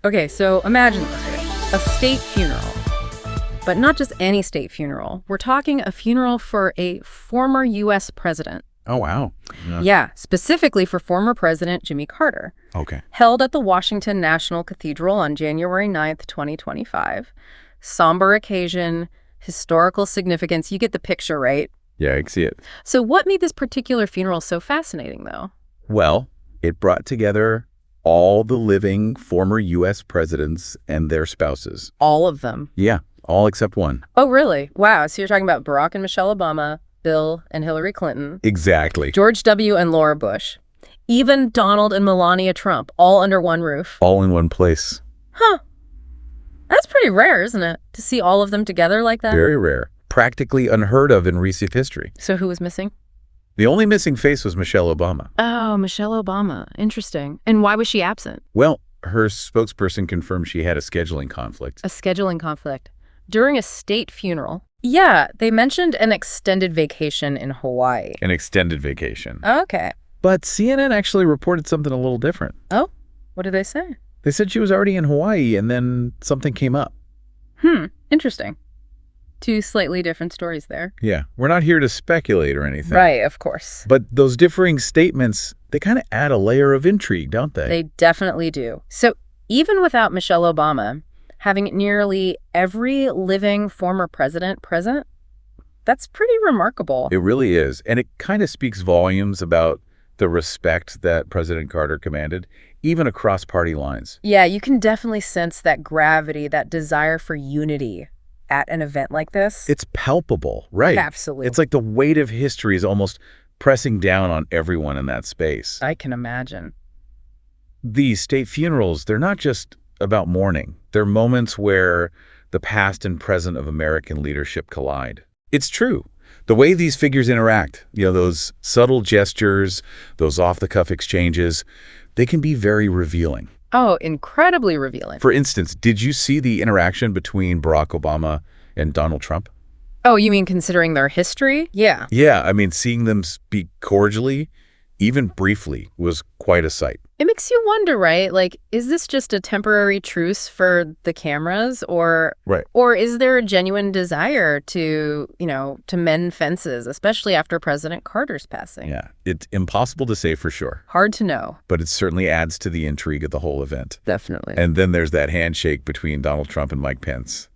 Okay, so imagine this, a state funeral. But not just any state funeral. We're talking a funeral for a former U.S. president. Oh, wow. Yeah, specifically for former President Jimmy Carter. Okay. Held at the Washington National Cathedral on January 9th, 2025. Somber occasion, historical significance. You get the picture, right? Yeah, I can see it. So what made this particular funeral so fascinating, though? Well, it brought together all the living former U.S. presidents and their spouses. All of them? Yeah, all except one. Oh, really? Wow. So you're talking about Barack and Michelle Obama, Bill and Hillary Clinton. Exactly. George W. and Laura Bush. Even Donald and Melania Trump, all under one roof. All in one place. Huh. That's pretty rare, isn't it? To see all of them together like that? Very rare. Practically unheard of in recent history. So who was missing? The only missing face was Michelle Obama. Oh, Michelle Obama. Interesting. And why was she absent? Well, her spokesperson confirmed she had a scheduling conflict. A scheduling conflict. During a state funeral. Yeah, they mentioned an extended vacation in Hawaii. An extended vacation. Okay. But CNN actually reported something a little different. Oh, what did they say? They said she was already in Hawaii and then something came up. Interesting. Two slightly different stories there. Yeah, we're not here to speculate or anything. Right, of course. But those differing statements, they kind of add a layer of intrigue, don't they? They definitely do. So even without Michelle Obama, having nearly every living former president present, that's pretty remarkable. It really is. And it kind of speaks volumes about the respect that President Carter commanded, even across party lines. Yeah, you can definitely sense that gravity, that desire for unity at an event like this. It's palpable, right? Absolutely. It's like the weight of history is almost pressing down on everyone in that space. I can imagine. These state funerals, they're not just about mourning. They're moments where the past and present of American leadership collide. It's true. The way these figures interact, those subtle gestures, those off-the-cuff exchanges, they can be very revealing. Oh, incredibly revealing. For instance, did you see the interaction between Barack Obama and Donald Trump? Oh, you mean considering their history? Yeah. Yeah, I mean, seeing them speak cordially, even briefly, was quite a sight. It makes you wonder, right? Like, is this just a temporary truce for the cameras or is there a genuine desire to mend fences, especially after President Carter's passing? Yeah, it's impossible to say for sure. Hard to know. But it certainly adds to the intrigue of the whole event. Definitely. And then there's that handshake between Donald Trump and Mike Pence,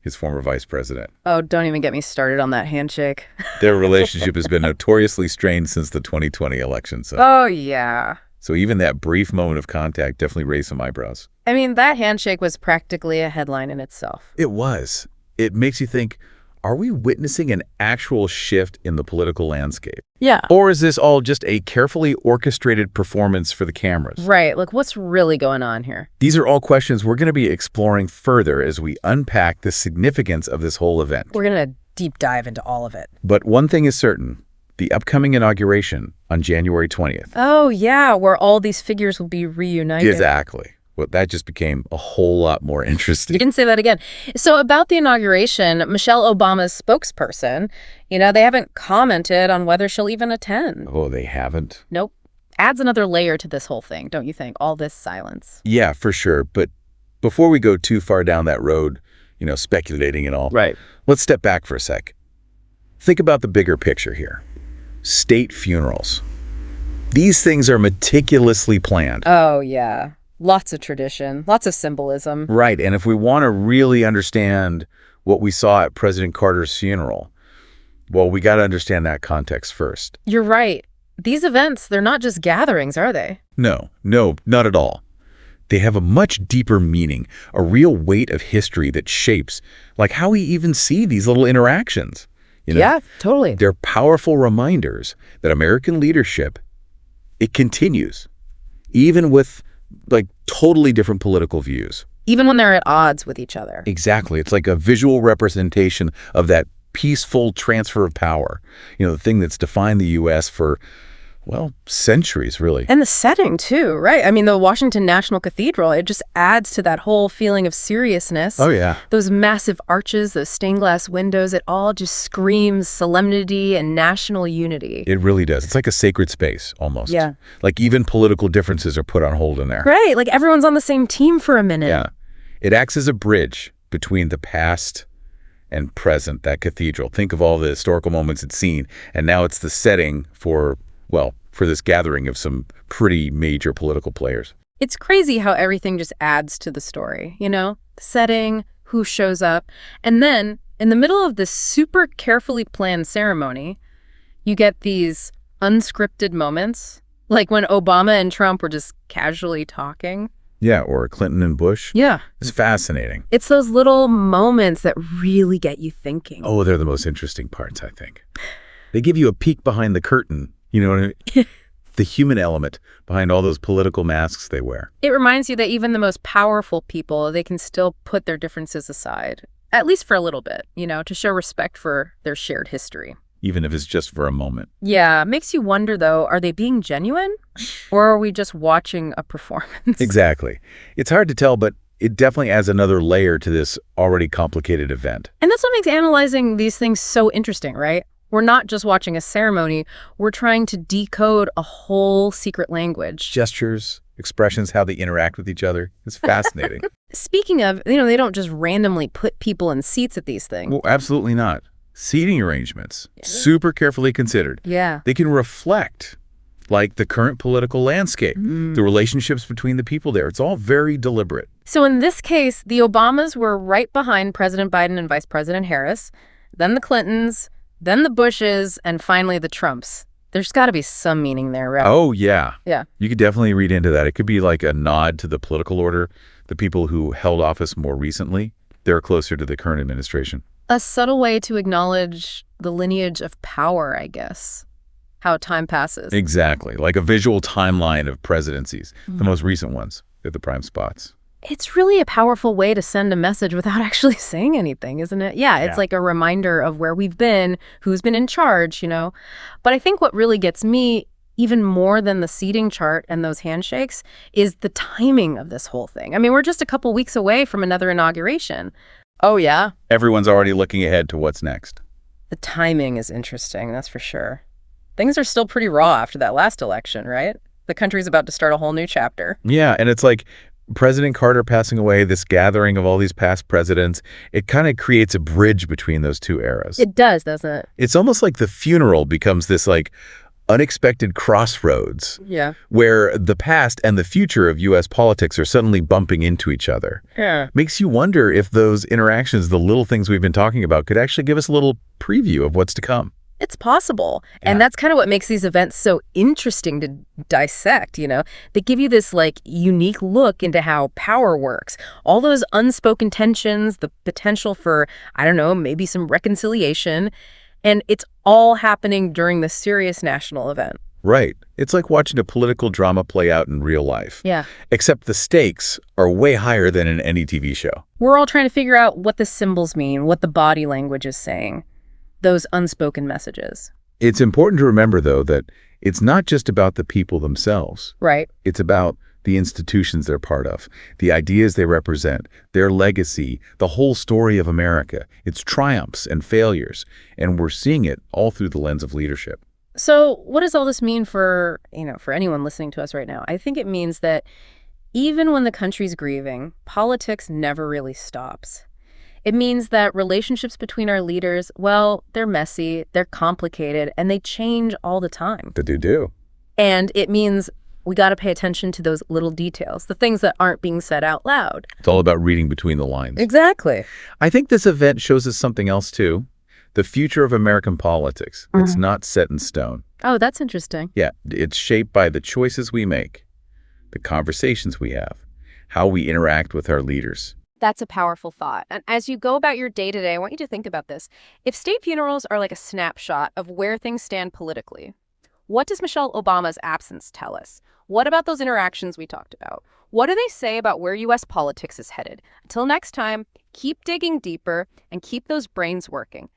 his former vice president. Oh, don't even get me started on that handshake. Their relationship has been notoriously strained since the 2020 election. Oh, yeah. So even that brief moment of contact definitely raised some eyebrows. I mean, that handshake was practically a headline in itself. It was. It makes you think, are we witnessing an actual shift in the political landscape? Yeah. Or is this all just a carefully orchestrated performance for the cameras? Right. Like, what's really going on here? These are all questions we're going to be exploring further as we unpack the significance of this whole event. We're going to deep dive into all of it. But one thing is certain. The upcoming inauguration on January 20th. Oh, yeah, where all these figures will be reunited. Exactly. Well, that just became a whole lot more interesting. You can say that again. So about the inauguration, Michelle Obama's spokesperson, they haven't commented on whether she'll even attend. Oh, they haven't? Nope. Adds another layer to this whole thing, don't you think? All this silence. Yeah, for sure. But before we go too far down that road, speculating and all, right? Let's step back for a sec. Think about the bigger picture here. State funerals. These things are meticulously planned. Oh, yeah. Lots of tradition, lots of symbolism. Right. And if we want to really understand what we saw at President Carter's funeral, well, we got to understand that context first. You're right. These events, they're not just gatherings, are they? No, not at all. They have a much deeper meaning, a real weight of history that shapes, like how we even see these little interactions. Yeah, totally. They're powerful reminders that American leadership, it continues, even with totally different political views. Even when they're at odds with each other. Exactly. It's like a visual representation of that peaceful transfer of power, the thing that's defined the U.S. for, Well, centuries, really. And the setting, too, right? I mean, the Washington National Cathedral, it just adds to that whole feeling of seriousness. Oh, yeah. Those massive arches, those stained glass windows, it all just screams solemnity and national unity. It really does. It's like a sacred space, almost. Yeah. Like even political differences are put on hold in there. Right, like everyone's on the same team for a minute. Yeah. It acts as a bridge between the past and present, that cathedral. Think of all the historical moments it's seen, and now it's the setting for this gathering of some pretty major political players. It's crazy how everything just adds to the story, you know? The setting, who shows up. And then, in the middle of this super carefully planned ceremony, you get these unscripted moments, like when Obama and Trump were just casually talking. Yeah, or Clinton and Bush. Yeah. It's fascinating. It's those little moments that really get you thinking. Oh, they're the most interesting parts, I think. They give you a peek behind the curtain. You know what I mean? The human element behind all those political masks they wear. It reminds you that even the most powerful people, they can still put their differences aside, at least for a little bit, you know, to show respect for their shared history. Even if it's just for a moment. Yeah, makes you wonder, though, are they being genuine? Or are we just watching a performance? Exactly. It's hard to tell, but it definitely adds another layer to this already complicated event. And that's what makes analyzing these things so interesting, right? We're not just watching a ceremony. We're trying to decode a whole secret language. Gestures, expressions, how they interact with each other. It's fascinating. Speaking of, they don't just randomly put people in seats at these things. Well, absolutely not. Seating arrangements, super carefully considered. Yeah. They can reflect, like, the current political landscape, the relationships between the people there. It's all very deliberate. So in this case, the Obamas were right behind President Biden and Vice President Harris, then the Clintons, then the Bushes, and finally the Trumps. There's got to be some meaning there, right? Oh, yeah. Yeah. You could definitely read into that. It could be like a nod to the political order. The people who held office more recently, they're closer to the current administration. A subtle way to acknowledge the lineage of power, I guess. How time passes. Exactly. Like a visual timeline of presidencies. The most recent ones at the prime spots. It's really a powerful way to send a message without actually saying anything, isn't it? Yeah, it's like a reminder of where we've been, who's been in charge, you know. But I think what really gets me, even more than the seating chart and those handshakes, is the timing of this whole thing. I mean, we're just a couple weeks away from another inauguration. Oh, yeah? Everyone's already looking ahead to what's next. The timing is interesting, that's for sure. Things are still pretty raw after that last election, right? The country's about to start a whole new chapter. Yeah, and it's like President Carter passing away, this gathering of all these past presidents, it kind of creates a bridge between those two eras. It does, doesn't it? It's almost like the funeral becomes this, like, unexpected crossroads. Yeah. Where the past and the future of U.S. politics are suddenly bumping into each other. Yeah. Makes you wonder if those interactions, the little things we've been talking about, could actually give us a little preview of what's to come. It's possible. Yeah. And that's kind of what makes these events so interesting to dissect, you know? They give you this, like, unique look into how power works. All those unspoken tensions, the potential for, I don't know, maybe some reconciliation. And it's all happening during the serious national event. Right. It's like watching a political drama play out in real life. Yeah. Except the stakes are way higher than in any TV show. We're all trying to figure out what the symbols mean, what the body language is saying. Those unspoken messages. It's important to remember, though, that it's not just about the people themselves. Right. It's about the institutions they're part of, the ideas they represent, their legacy, the whole story of America, its triumphs and failures, and we're seeing it all through the lens of leadership. So what does all this mean for anyone listening to us right now? I think it means that even when the country's grieving, politics never really stops. It means that relationships between our leaders, well, they're messy, they're complicated, and they change all the time. They do. And it means we got to pay attention to those little details, the things that aren't being said out loud. It's all about reading between the lines. Exactly. I think this event shows us something else, too. The future of American politics. It's not set in stone. Oh, that's interesting. Yeah, it's shaped by the choices we make, the conversations we have, how we interact with our leaders. That's a powerful thought. And as you go about your day-to-day, I want you to think about this. If state funerals are like a snapshot of where things stand politically, what does Michelle Obama's absence tell us? What about those interactions we talked about? What do they say about where U.S. politics is headed? Until next time, keep digging deeper and keep those brains working.